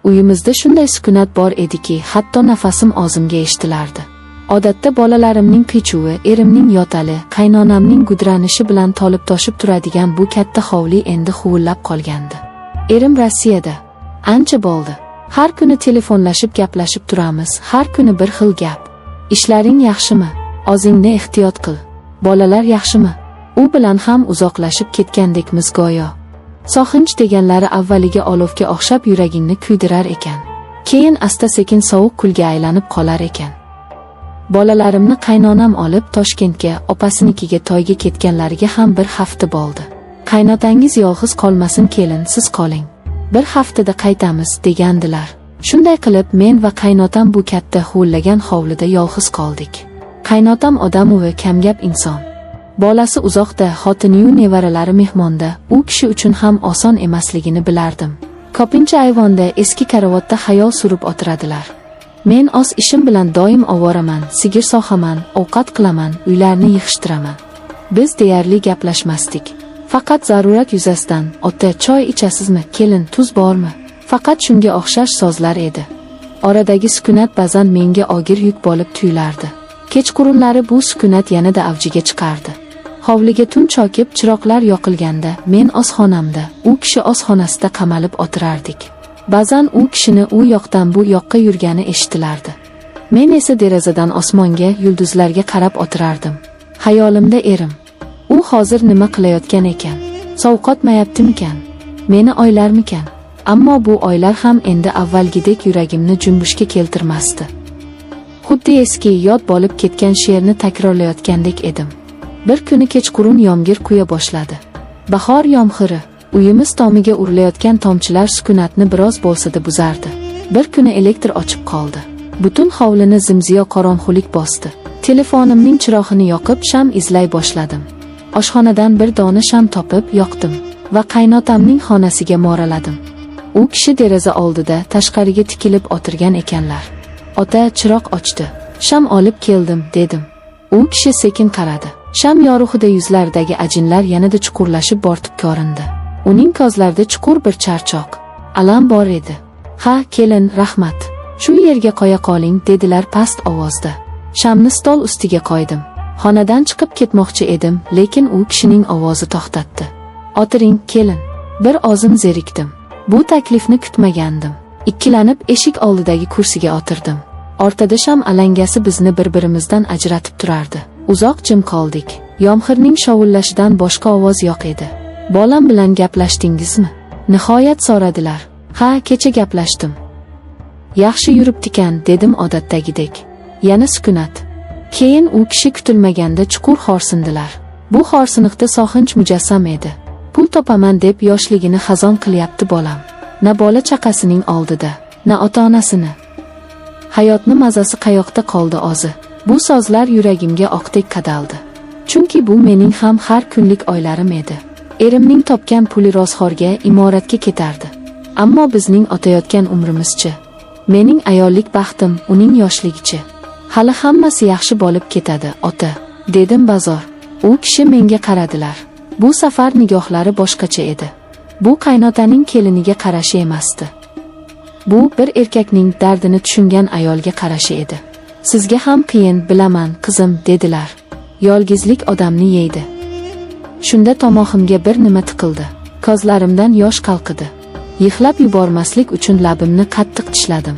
Uyimizda shunday sukunat bor ediki, hatto nafasim og'zimga eshitilardi. Odatda bolalarimning qichuvi, erimning yotali, qaynonamning gudranishi bilan tolib-toshib turadigan bu katta hovli endi huvillab qolgandi. Erim Rossiyada. Ancha bo'ldi. Har kuni telefonlashib gaplashib turamiz, har kuni bir xil gap. Ishlaring yaxshimi? O'zingni ehtiyot qil. Bolalar yaxshimi? U bilan ham uzoqlashib ketgandekmiz go'yo. Soxinch deganlari avvaliga olovga o'xshab yuragingni kuydirar ekan. Keyin asta-sekin sovuq kulga aylanib qolar ekan. Bolalarimni qaynonam olib Toshkentga, opasinikiga to'yga ketganlariga ham bir hafta bo'ldi. Qaynotangiz yolg'iz qolmasin kelin, siz qoling. Bir haftada qaytamiz degandilar. Shunday qilib men va qaynotam bu katta huvillagan hovlida yolg'iz qoldik. Qaynotam odamovi kamgap inson. Bolasi uzoqda, xotiniyu nevaralari mehmonda, u kishi uchun ham oson emasligini bilardim. Ko'pincha ayvonda eski karavotda xayol surib o'tiradilar. Men o'z ishim bilan doim ovoraman, sigir so'haman, ovqat qilaman, uylarni yig'ishtiraman. Biz deyarli gaplashmasdik. Faqat zarurat yuzasidan, ota choy ichasizmi, kelin tuz bormi? Faqat shunga o'xshash so'zlar edi. Oradagi sukunat ba'zan menga og'ir yuk bo'lib tuyulardi. Kechqurunlari bu sukunat yanada avjiga chiqardi. Hovliga tun chokib chiroqlar yoqilganda, men o'z xonamda, u kishi o'z xonasida qamalib o'tirardik. Ba'zan u kishini u yoqdan bu yoqqa yurgani eshitilardi. Men esa derazadan osmonga, yulduzlarga qarab o'tirardim. Xayolimda erim. U hozir nima qilayotgan ekan? Sovqotmayaptimikan? Meni oylarmikan? Ammo bu oylar ham endi avvalgidek yuragimni junbushga keltirmasdi. Xuddi eski yod bo'lib ketgan she'rni takrorlayotgandek edim. Bir kuni kechqurun yomg'ir quya boshladi. Bahor yomg'iri, uyimiz tomiga urilayotgan tomchilar sukunatni biroz bo'lsa-da buzardi. Bir kuni elektr o'chib qoldi. Butun hovlini zimziyo qorong'ulik bosdi. Telefonimning chirog'ini yoqib sham izlay boshladim. Oshxonadan bir dona sham topib yoqdim va qaynotamning xonasiga moraladim. U kishi deraza oldida tashqariga tikilib o'tirgan ekanlar. Ota chiroq ochdi. Sham olib keldim, dedim. U kishi sekin qaradi. Sham yorug'ida yuzlaridagi ajinlar yanada chuqurlashib bortib ko'rindi. Uning ko'zlarida chuqur bir charchoq, alam bor edi. Ha, kelin, rahmat. Shu yerga qo'ya qoling, dedilar past ovozda. Shamni stol ustiga qo'ydim. Xonadan chiqib ketmoqchi edim, lekin u kishining ovozi to'xtatdi. O'tiring, kelin. Bir ozim zerikdim. Bu taklifni kutmagandim. Ikkilanib eshik oldidagi kursiga o'tirdim. Ortada sham alangasi bizni bir-birimizdan ajratib turardi. Uzoq jim qoldik. Yomg'irning shovullashidan boshqa ovoz yo'q edi. Bolam bilan gaplashdingizmi? Nihoyat so'radilar. Ha, kecha gaplashdim. Yaxshi yuribdikan, dedim odatdagidek. Yana sukunat. Keyin u kishi kutilmaganda chuqur xo'rsindilar. Bu xo'rsiniqda soxinch mujassam edi. Pul topaman deb yoshligini xazon qilyapti bolam. Na bola chaqasining oldida, na ota-onasini. Hayotni mazasi qayoqda qoldi o'zi? Bu so'zlar yuragimga oqdek qadaldi. Chunki bu mening ham har kunlik oylarim edi. Erimning topgan puli rozxorga, imoratga ketardi. Ammo bizning o'tayotgan umrimizchi? Mening ayollik baxtim, uning yoshligichi? Hali hammasi yaxshi bo'lib ketadi, ota, dedim bazor. U kishi menga qaradilar. Bu safar nigohlari boshqacha edi. Bu qaynotaning keliniga qarashi emasdi. Bu bir erkakning dardini tushungan ayolga qarashi edi. Sizga ham qiyin, bilaman, qizim, dedilar. Yolg'izlik odamni yeydi. Shunda tomog'imga bir nima tiqildi. Ko'zlarimdan yosh qalqidi. Yig'lab yubormaslik uchun labimni qattiq tishladim.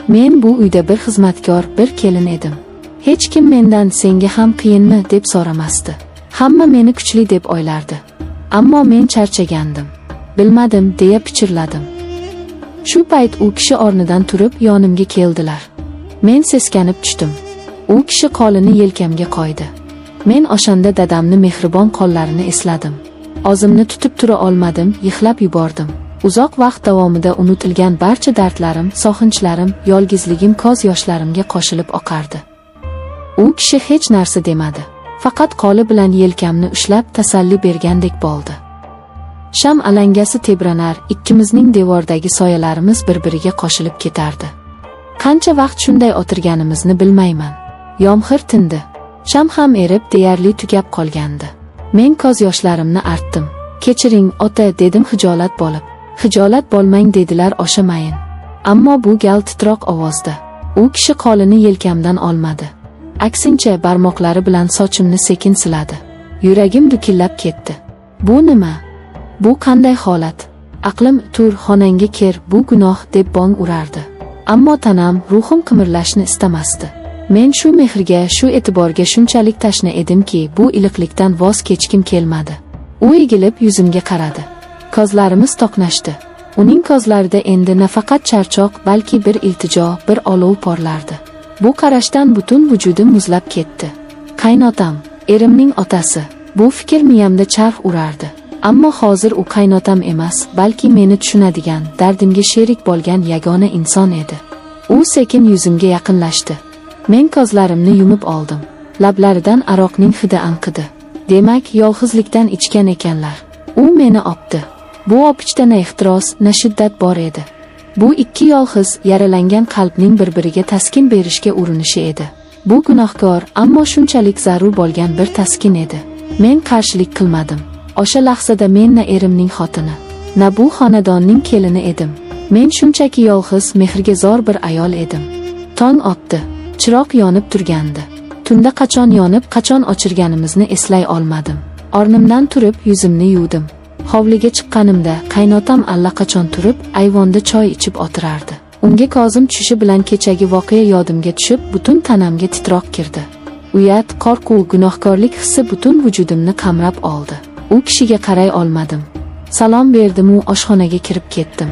Men bu uyda bir xizmatkor, bir kelin edim. Hech kim mendan senga ham qiyinmi deb so'ramasdi. Hamma meni kuchli deb o'ylardi. Ammo men charchagandim. Bilmadim, deya pichirladim. Shu payt u kishi o'rnidan turib yonimga keldilar. Men seskanib tushdim. U kishi qo'lini yelkamga qo'ydi. Men o'shanda dadamni mehribon qo'llarini esladim. O'zimni tutib tura olmadim, yig'lab yubordim. Uzoq vaqt davomida unutilgan barcha dardlarim, so'xinchlarim, yolg'izligim ko'z yoshlarimga qo'shilib oqardi. U kishi hech narsa demadi. Faqat qo'li bilan yelkamni ushlab tasalli bergandek bo'ldi. Sham alangasi tebranar, ikkimizning devordagi soyalarimiz bir-biriga qo'shilib ketardi. Qancha vaqt shunday o'tirganimizni bilmayman. Yomg'ir tindi. Sham ham erib deyarli tugab qolgandi. Men ko'z yoshlarimni artdim. Kechiring, ota, dedim hijolat bo'lib. Hijolat bo'lmang, dedilar, o'shamayin. Ammo bu gal titroq ovozda. U kishi qo'lini yelkamdan olmadi. Aksincha barmoqlari bilan sochimni sekin siladi. Yuragim dukillab ketdi. Bu nima? Bu qanday holat? Aqlim tur, xonangga kir, bu gunoh deb bong urardi. Ammo tanam, ruhim qimirlashni istamasdi. Men shu mehrga, shu e'tiborga shunchalik tashna edimki, bu iliqlikdan voz kechkim kelmadi. U egilib yuzimga qaradi. Ko'zlarimiz to'qnashdi. Uning ko'zlarida endi nafaqat charchoq, balki bir iltijo, bir olov porlardi. Bu qarashdan butun vujudim muzlab ketdi. Qaynotam, erimning otasi. Bu fikr miyamda charx urardi. Ammo hozir u qaynotam emas, balki meni tushunadigan, dardimga sherik bo'lgan yagona inson edi. U sekin yuzimga yaqinlashdi. Men ko'zlarimni yumib oldim. Lablaridan aroqning hidi anqidi. Demak, yolg'izlikdan ichgan ekanlar. U meni opdi. Bu opichda na ehtiros, na shiddat bor edi. Bu ikki yolg'iz, yaralangan qalbning bir-biriga taskin berishga urinishi edi. Bu gunohkor, ammo shunchalik zarur bo'lgan bir taskin edi. Men qarshilik qilmadim. O'sha lahzada men na erimning xotini, na bu xonadonning kelini edim. Men shunchaki yolg'iz, mehrga zor bir ayol edim. Tong otdi. Chiroq yonib turgandi. Tunda qachon yonib, qachon o'chirganimizni eslay olmadim. O'rnimdan turib, yuzimni yuvdim. Hovliga chiqqanimda qaynotam allaqachon turib, ayvonda choy ichib o'tirardi. Unga ko'zim tushishi bilan kechagi voqea yodimga tushib, butun tanamga titroq kirdi. Uyat, qo'rquv, gunohkorlik hissi butun vujudimni qamrab oldi. U kishiga qaray olmadim. Salom berdim-u oshxonaga kirib ketdim.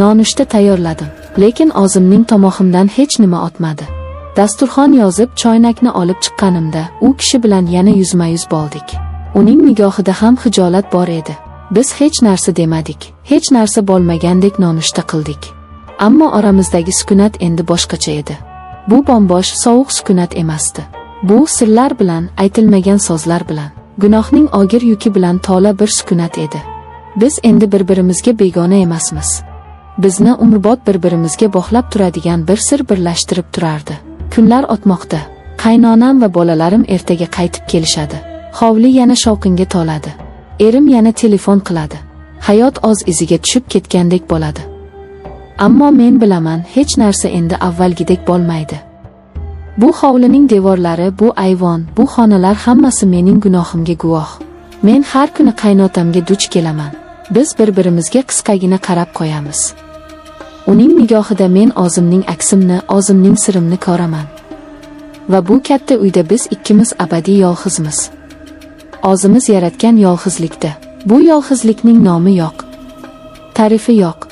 Nonushta tayyorladim, lekin og'zimning tomog'imdan hech nima o'tmadi. Dasturxon yozib, choynakni olib chiqqanimda, u kishi bilan yana yuzma-yuz bo'ldik. Uning nigohida ham hijolat bor edi. Biz hech narsa demadik, hech narsa bo'lmagandek nonushta qildik. Ammo oramizdagi sukunat endi boshqacha edi. Bu bombosh, sovuq sukunat emasdi. Bu sirlar bilan, aytilmagan so'zlar bilan, gunohning og'ir yuki bilan to'la bir sukunat edi. Biz endi bir-birimizga begona emasmiz. Bizni umrbod bir-birimizga bog'lab turadigan bir sir birlashtirib turardi. Kunlar o'tmoqda. Qaynonam va bolalarim ertaga qaytib kelishadi. Hovli yana shovqinga to'ladi. Erim yana telefon qiladi. Hayot o'z iziga tushib ketgandek bo'ladi. Ammo men bilaman, hech narsa endi avvalgidek bo'lmaydi. Bu hovlining devorlari, bu ayvon, bu xonalar hammasi mening gunohimga guvoh. Men har kuni qaynotamga duch kelaman. Biz bir-birimizga qisqagina qarab qo'yamiz. Uning nigohida men o'zimning aksimni, o'zimning sirimni ko'raman. Va bu katta uyda biz ikkimiz abadiy yolg'izmiz. O'zimiz yaratgan yolg'izlikda. Bu yolg'izlikning nomi yo'q. Ta'rifi yo'q.